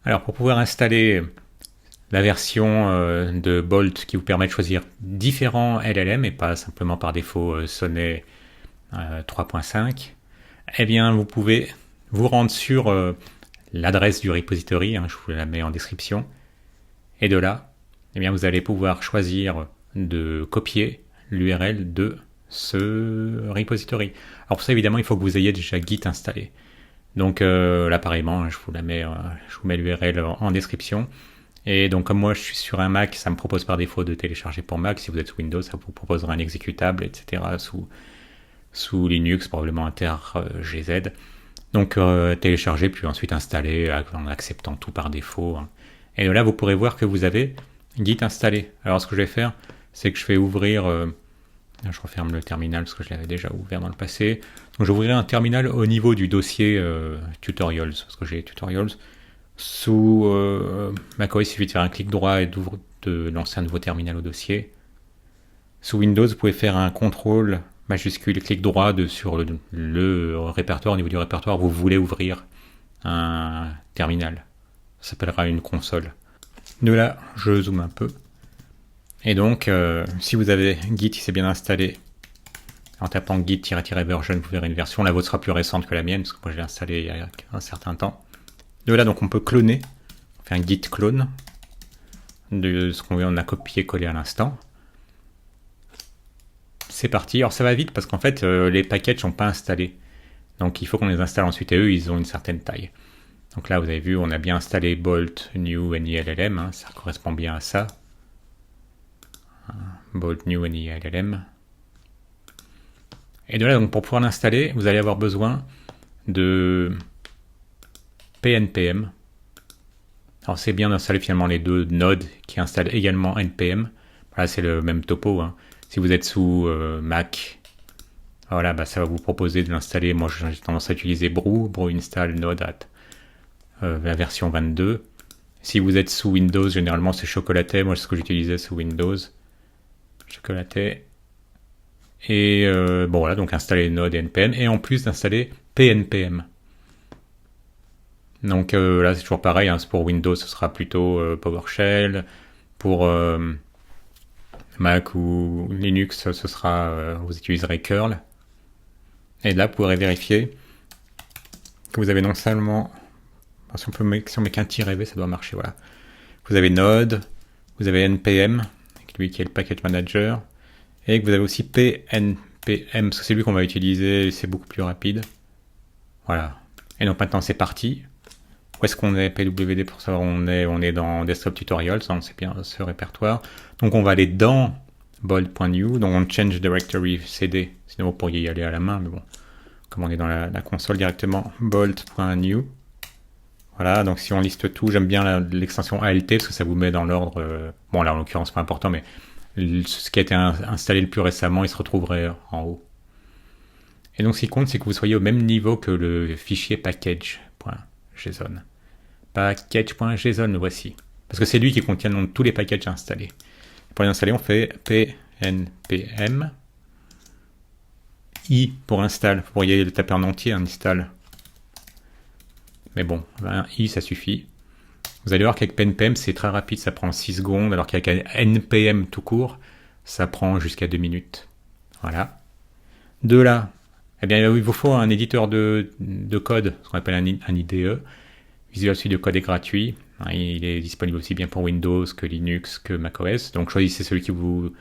Alors pour pouvoir installer la version de Bolt qui vous permet de choisir différents LLM et pas simplement par défaut Sonnet 3.5, eh bien vous pouvez vous rendre sur l'adresse du repository, hein, je vous la mets en description, et de là, eh bien vous allez pouvoir choisir de copier l'URL de ce repository. Alors pour ça évidemment il faut que vous ayez déjà Git installé. Donc là pareillement je vous mets l'URL en description. Et donc comme moi je suis sur un Mac, ça me propose par défaut de télécharger pour Mac. Si vous êtes sous Windows, ça vous proposera un exécutable, etc. Sous Linux, probablement inter-GZ. Donc télécharger puis ensuite installer en acceptant tout par défaut. Hein. Et là vous pourrez voir que vous avez Git installé. Alors ce que je vais faire, c'est que je vais ouvrir... je referme le terminal parce que je l'avais déjà ouvert dans le passé. Donc je vais ouvrir un terminal au niveau du dossier tutorials, parce que j'ai tutorials. Sous macOS, il suffit de faire un clic droit et de lancer un nouveau terminal au dossier. Sous Windows, vous pouvez faire un contrôle majuscule, clic droit sur le répertoire. Au niveau du répertoire, vous voulez ouvrir un terminal. Ça s'appellera une console. De là, je zoome un peu. Et donc, si vous avez Git qui s'est bien installé, en tapant git-version, vous verrez une version. La vôtre sera plus récente que la mienne, parce que moi je l'ai installée il y a un certain temps. De là, donc on peut cloner. On fait un git clone de ce qu'on a copié-collé à l'instant. C'est parti. Alors ça va vite parce qu'en fait, les packages ne sont pas installés. Donc il faut qu'on les installe ensuite et eux, ils ont une certaine taille. Donc là, vous avez vu, on a bien installé Bolt, New, NILLM. Hein, ça correspond bien à ça. Bolt, New, NILLM. Et de là, donc, pour pouvoir l'installer, vous allez avoir besoin de PNPM. Alors c'est bien d'installer finalement les deux nodes qui installent également NPM. Voilà, c'est le même topo. Hein. Si vous êtes sous Mac, voilà, bah, ça va vous proposer de l'installer. Moi j'ai tendance à utiliser brew install node at la version 22. Si vous êtes sous Windows, généralement c'est chocolaté. Moi c'est ce que j'utilisais sous Windows. Chocolaté. Et bon voilà, donc installer node NPM et en plus d'installer PNPM. Donc là c'est toujours pareil, hein, pour Windows ce sera plutôt PowerShell, pour Mac ou Linux ce sera, vous utiliserez curl. Et là vous pourrez vérifier que vous avez non seulement, si on met qu'un -v ça doit marcher, voilà. Vous avez Node, vous avez NPM, lui qui est le package manager, et que vous avez aussi PNPM, parce que c'est lui qu'on va utiliser, c'est beaucoup plus rapide. Voilà. Et donc maintenant c'est parti. Où est-ce qu'on est PWD pour savoir où on est dans Desktop Tutorials, hein, c'est bien ce répertoire. Donc on va aller dans bold.new, donc on change directory cd, sinon vous pourriez y aller à la main, mais bon, comme on est dans la console directement, bold.new. Voilà, donc si on liste tout, j'aime bien l'extension ALT parce que ça vous met dans l'ordre, bon là en l'occurrence pas important, mais ce qui a été installé le plus récemment, il se retrouverait en haut. Et donc ce qui compte, c'est que vous soyez au même niveau que le fichier package.json. Package.json, le voici. Parce que c'est lui qui contient le nom de tous les packages installés. Pour les installer, on fait pnpm i pour install. Vous pourriez le taper en entier, install. Mais bon, un i ça suffit. Vous allez voir qu'avec pnpm c'est très rapide, ça prend 6 secondes, alors qu'avec npm tout court, ça prend jusqu'à 2 minutes. Voilà. De là, eh bien, il vous faut un éditeur de code, ce qu'on appelle un IDE. Visual Studio Code est gratuit. Il est disponible aussi bien pour Windows que Linux que macOS. Donc choisissez celui qui vous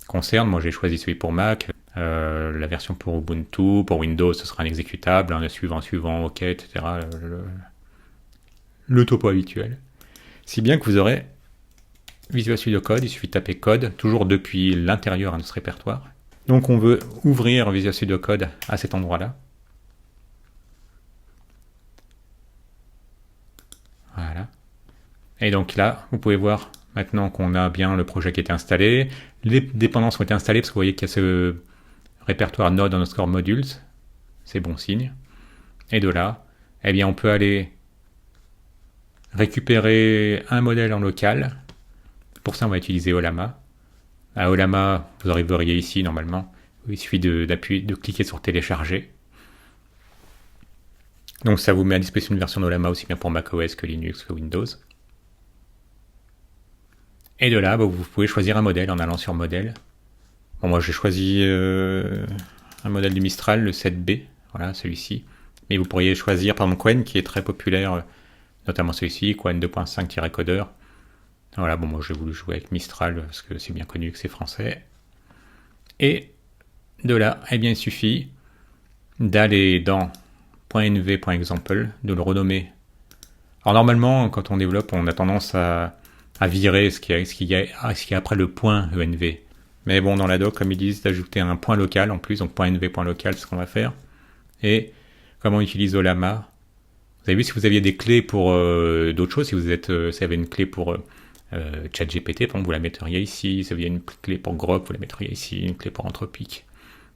concerne. Moi j'ai choisi celui pour Mac. La version pour Ubuntu, pour Windows ce sera un exécutable, hein, suivant, OK, etc. Le topo habituel. Si bien que vous aurez Visual Studio Code, il suffit de taper code, toujours depuis l'intérieur de ce répertoire. Donc on veut ouvrir Visual Studio Code à cet endroit-là. Voilà. Et donc là, vous pouvez voir maintenant qu'on a bien le projet qui est installé. Les dépendances ont été installées parce que vous voyez qu'il y a ce répertoire node underscore modules. C'est bon signe. Et de là, eh bien, on peut aller récupérer un modèle en local. Pour ça, on va utiliser Ollama. À Ollama, vous arriveriez ici normalement. Il suffit de cliquer sur télécharger. Donc ça vous met à disposition une version d'Olama aussi bien pour macOS que Linux que Windows. Et de là, vous pouvez choisir un modèle en allant sur modèle. Bon, moi j'ai choisi un modèle du Mistral, le 7B, voilà celui-ci. Mais vous pourriez choisir par exemple Qwen qui est très populaire, notamment celui-ci, Qwen 2.5-Coder. Voilà, bon moi j'ai voulu jouer avec Mistral parce que c'est bien connu que c'est français. Et de là, eh bien il suffit d'aller dans .nv.example, de le renommer. Alors normalement, quand on développe, on a tendance à virer ce qu'il y a après le point env. Mais bon, dans la doc, comme ils disent, d'ajouter un point local en plus, donc .nv.local, c'est ce qu'on va faire. Et comment on utilise Olama. Vous avez vu, si vous aviez des clés pour d'autres choses, si vous avez une clé pour ChatGPT, par exemple, vous la mettriez ici. Si vous avez une clé pour Grok, vous la mettriez ici. Une clé pour Anthropic.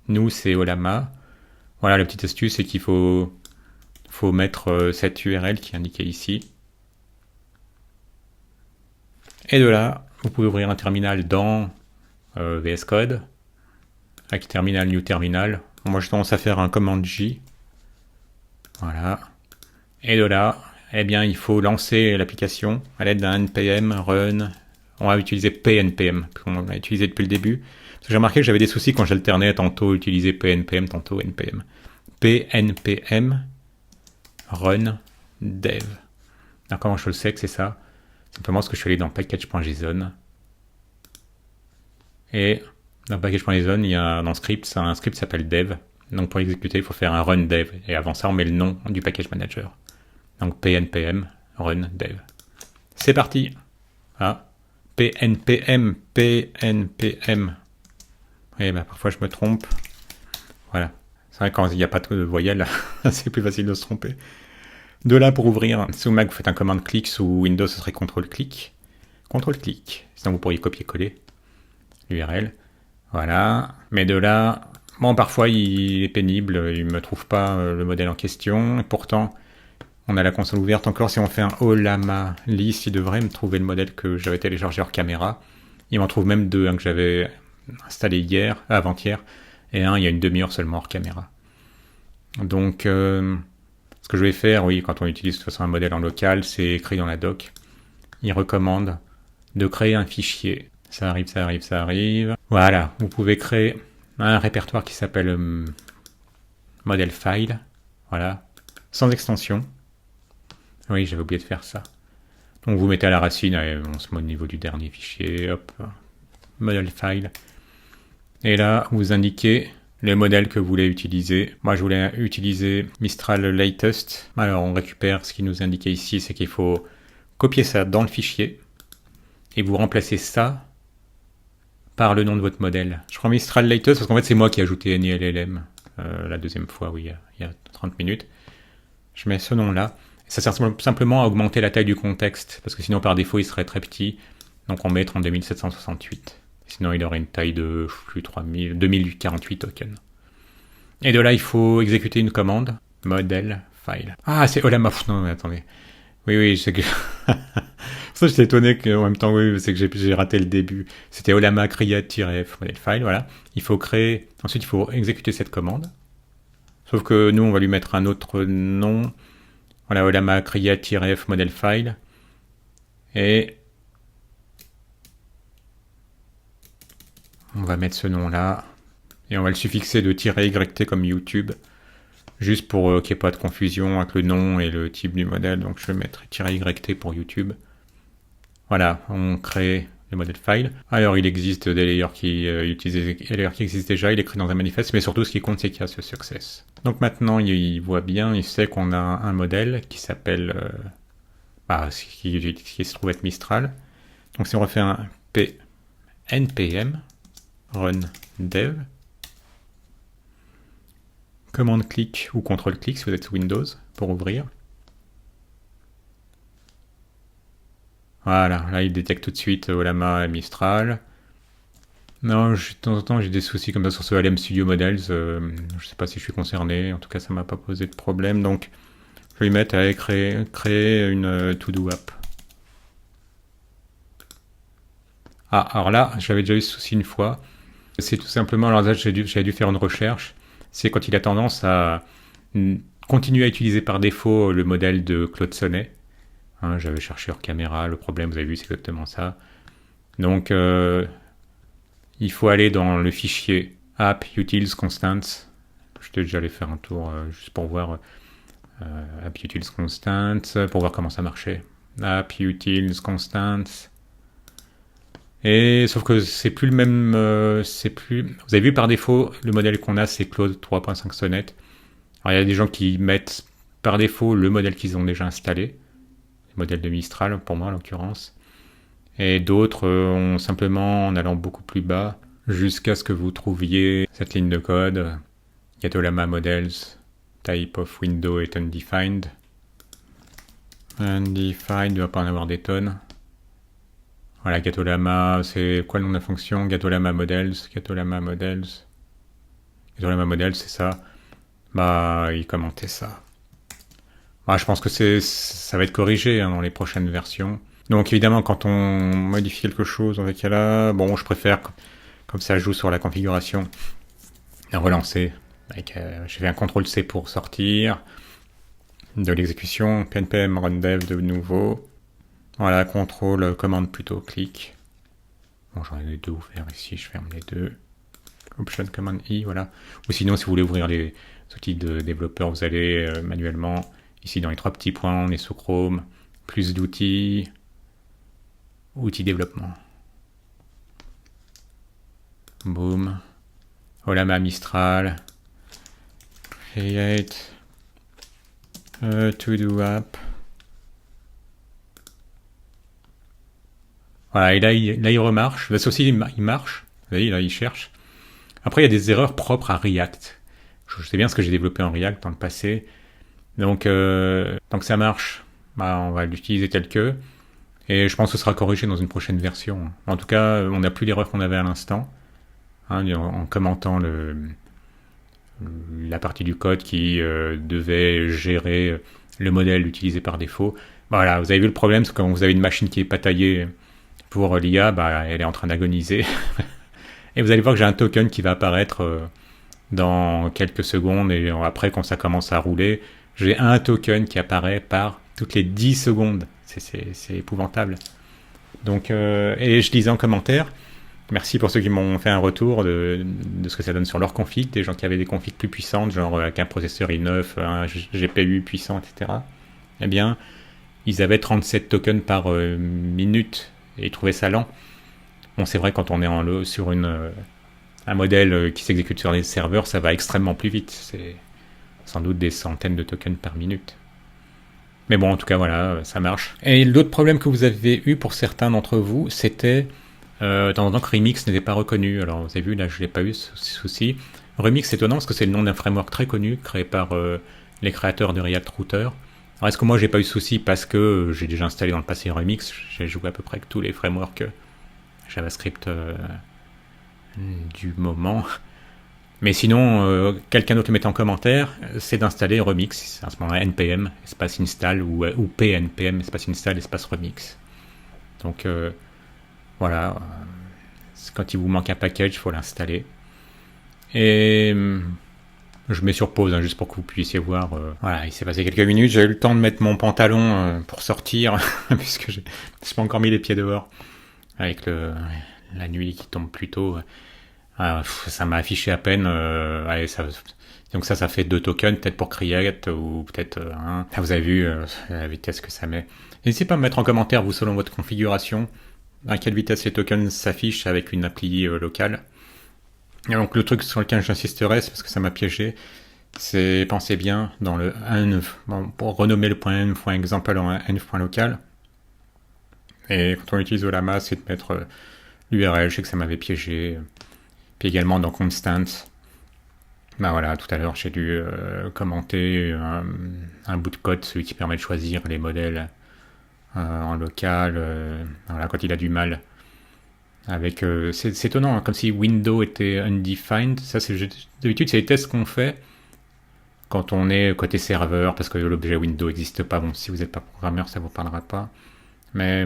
Nous, c'est Olama. Voilà, la petite astuce, c'est qu'il faut mettre cette URL qui est indiquée ici. Et de là, vous pouvez ouvrir un terminal dans VS Code, avec terminal, new terminal. Moi, je tendance à faire un command J. Voilà. Et de là, eh bien, il faut lancer l'application à l'aide d'un npm run. On va utiliser pnpm, qu'on l'a utilisé depuis le début. Parce que j'ai remarqué que j'avais des soucis quand j'alternais tantôt utiliser pnpm, tantôt npm. pnpm run dev. Alors, comment je le sais que c'est ça? Simplement parce que je suis allé dans package.json. Et dans package.json, il y a un script qui s'appelle dev. Donc pour l'exécuter, il faut faire un run dev. Et avant ça, on met le nom du package manager. Donc pnpm run dev. C'est parti. Ah, pnpm. Oui, bah parfois je me trompe. Voilà. C'est vrai, quand il n'y a pas de voyelle, c'est plus facile de se tromper. De là, pour ouvrir, sous Mac, vous faites un commande clic, sous Windows, ce serait CTRL-clic. CTRL-clic. Sinon, vous pourriez copier-coller l'URL. Voilà. Mais de là, bon, parfois, il est pénible, il ne me trouve pas le modèle en question. Et pourtant, on a la console ouverte. Encore, si on fait un Olama list, il devrait me trouver le modèle que j'avais téléchargé hors caméra. Il m'en trouve même deux, un que j'avais installé avant-hier, et un il y a une demi-heure seulement hors caméra. Donc, ce que je vais faire, oui, quand on utilise de toute façon un modèle en local, c'est écrit dans la doc. Il recommande de créer un fichier. Ça arrive. Voilà, vous pouvez créer un répertoire qui s'appelle model file. Voilà, sans extension. Oui, j'avais oublié de faire ça. Donc vous mettez à la racine, on se met au niveau du dernier fichier, hop, model file. Et là, vous indiquez le modèle que vous voulez utiliser. Moi, je voulais utiliser Mistral Latest. Alors, on récupère ce qui nous est indiqué ici, c'est qu'il faut copier ça dans le fichier et vous remplacez ça par le nom de votre modèle. Je prends Mistral Latest parce qu'en fait, c'est moi qui ai ajouté NILLM la deuxième fois, oui, il y a 30 minutes. Je mets ce nom-là. Ça sert simplement à augmenter la taille du contexte parce que sinon, par défaut, il serait très petit. Donc, on met 32768. Sinon, il aurait une taille de 2048 tokens. Et de là, il faut exécuter une commande. Model file. Ah, c'est Olama. Non, mais attendez. Oui, c'est que... ça, j'étais étonné qu'en même temps, oui, c'est que j'ai raté le début. C'était Olama create-f model file, voilà. Ensuite, il faut exécuter cette commande. Sauf que nous, on va lui mettre un autre nom. Voilà, Olama create-f model file. Et on va mettre ce nom-là. Et on va le suffixer de -yt comme YouTube. Juste pour qu'il n'y ait pas de confusion avec le nom et le type du modèle. Donc je vais mettre -yt pour YouTube. Voilà, on crée le modèle file. Alors il existe des layers qui existent déjà, il est écrit dans un manifeste, mais surtout ce qui compte c'est qu'il y a ce success. Donc maintenant il voit bien, il sait qu'on a un modèle qui s'appelle, qui se trouve être Mistral. Donc si on refait un npm run dev, commande clic ou contrôle clic si vous êtes sous Windows pour ouvrir. Voilà, là il détecte tout de suite Olama et Mistral. Non, de temps en temps j'ai des soucis comme ça sur ce LM Studio Models. Je sais pas si je suis concerné, en tout cas ça m'a pas posé de problème. Donc je vais lui mettre à créer une to-do app. Ah, alors là, j'avais déjà eu ce souci une fois. C'est tout simplement, alors là j'ai dû faire une recherche. C'est quand il a tendance à continue à utiliser par défaut le modèle de Claude Sonnet. Hein, j'avais cherché hors caméra, le problème, vous avez vu, c'est exactement ça. Donc, il faut aller dans le fichier app utils constants. Je t'ai déjà allé faire un tour juste pour voir app utils constants, pour voir comment ça marchait. App utils constants. Et sauf que c'est plus le même, c'est plus. Vous avez vu par défaut, le modèle qu'on a, c'est Claude 3.5 Sonnet. Alors il y a des gens qui mettent par défaut le modèle qu'ils ont déjà installé, le modèle de Mistral pour moi en l'occurrence. Et d'autres ont simplement, en allant beaucoup plus bas, jusqu'à ce que vous trouviez cette ligne de code, Gatolama Models, Type of Window est Undefined. Undefined, il ne va pas en avoir des tonnes. Voilà, Gatolama, c'est quoi le nom de la fonction? Gatolama Models, Gatolama Models. Gatolama Models, c'est ça. Bah, il commentait ça. Bah, je pense que ça va être corrigé dans les prochaines versions. Donc évidemment, quand on modifie quelque chose dans ce cas-là, bon, je préfère, comme ça joue sur la configuration, relancer. J'ai fait un CTRL-C pour sortir de l'exécution, npm run dev de nouveau. Voilà, contrôle, commande plutôt, clic. Bon, j'en ai deux ouverts ici, je ferme les deux. Option, command I, voilà. Ou sinon, si vous voulez ouvrir les outils de développeur, vous allez manuellement, ici dans les trois petits points, on est sous Chrome, plus d'outils, outils développement. Boom. Olama Mistral. Create. To-do app. Voilà, et là il remarche. Là aussi, il marche. Vous voyez, là, il cherche. Après, il y a des erreurs propres à React. Je sais bien ce que j'ai développé en React dans le passé. Donc, tant que ça marche, bah, on va l'utiliser tel que. Et je pense que ce sera corrigé dans une prochaine version. En tout cas, on n'a plus l'erreur qu'on avait à l'instant. Hein, en commentant la partie du code qui devait gérer le modèle utilisé par défaut. Voilà, vous avez vu le problème, c'est que quand vous avez une machine qui est pas taillée pour l'IA, bah, elle est en train d'agoniser. Et vous allez voir que j'ai un token qui va apparaître dans quelques secondes, et après, quand ça commence à rouler, j'ai un token qui apparaît par toutes les 10 secondes. C'est épouvantable. Donc, et je disais en commentaire, merci pour ceux qui m'ont fait un retour de ce que ça donne sur leur config, des gens qui avaient des configs plus puissantes, genre avec un processeur i9, un GPU puissant, etc. Eh bien, ils avaient 37 tokens par minute, et ils trouvaient ça lent. Bon, c'est vrai, quand on est sur un modèle qui s'exécute sur les serveurs, ça va extrêmement plus vite. C'est sans doute des centaines de tokens par minute. Mais bon, en tout cas, voilà, ça marche. Et l'autre problème que vous avez eu pour certains d'entre vous, c'était dans que Remix n'était pas reconnu. Alors, vous avez vu, là, je n'ai pas eu ce souci. Remix, c'est étonnant parce que c'est le nom d'un framework très connu, créé par les créateurs de React Router. Alors, est-ce que moi, j'ai pas eu de souci parce que j'ai déjà installé dans le passé Remix? J'ai joué à peu près avec tous les frameworks JavaScript du moment. Mais sinon, quelqu'un d'autre le mettait en commentaire, c'est d'installer Remix, à ce moment-là, npm, espace install, ou pnpm, espace install, espace remix. Donc, voilà, quand il vous manque un package, il faut l'installer. Et je mets sur pause, hein, juste pour que vous puissiez voir. Voilà, il s'est passé quelques minutes, j'ai eu le temps de mettre mon pantalon pour sortir, puisque je n'ai pas encore mis les pieds dehors, avec la nuit qui tombe plus tôt. Ça m'a affiché à peine. Donc ça fait 2 tokens, peut-être pour Create ou peut-être un. Vous avez vu la vitesse que ça met. N'hésitez pas à me mettre en commentaire, vous, selon votre configuration, à quelle vitesse les tokens s'affichent avec une appli locale. Et donc le truc sur lequel j'insisterai, c'est parce que ça m'a piégé, c'est, pensez bien, dans le env, pour renommer le point env.example en env.local. Et quand on utilise Olama, c'est de mettre l'URL, je sais que ça m'avait piégé. Puis également dans Constant, ben voilà, tout à l'heure j'ai dû commenter un bout de code, celui qui permet de choisir les modèles en local, voilà, quand il a du mal avec... c'est étonnant, hein, comme si Window était undefined. Ça, d'habitude, c'est les tests qu'on fait quand on est côté serveur, parce que l'objet Window n'existe pas. Bon, si vous n'êtes pas programmeur, ça ne vous parlera pas. Mais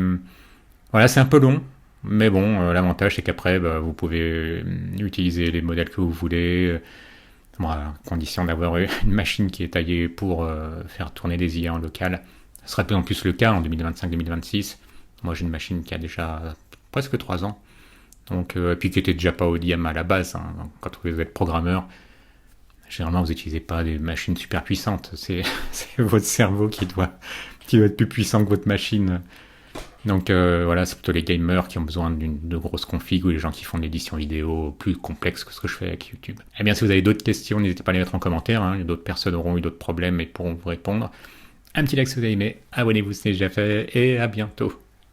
voilà, c'est un peu long. Mais bon, l'avantage, c'est qu'après, vous pouvez utiliser les modèles que vous voulez. Bon, à condition d'avoir une machine qui est taillée pour faire tourner des IA en local. Ce sera de plus en plus le cas en 2025-2026. Moi, j'ai une machine qui a déjà presque 3 ans. Donc, puis qui était déjà pas haut de gamme à la base. Hein. Donc, quand vous êtes programmeur, généralement, vous n'utilisez pas des machines super puissantes. C'est votre cerveau qui doit être plus puissant que votre machine. Donc voilà, c'est plutôt les gamers qui ont besoin de grosses configs ou les gens qui font de l'édition vidéo plus complexe que ce que je fais avec YouTube. Eh bien, si vous avez d'autres questions, n'hésitez pas à les mettre en commentaire. Hein. D'autres personnes auront eu d'autres problèmes et pourront vous répondre. Un petit like si vous avez aimé, abonnez-vous si ce n'est déjà fait et à bientôt.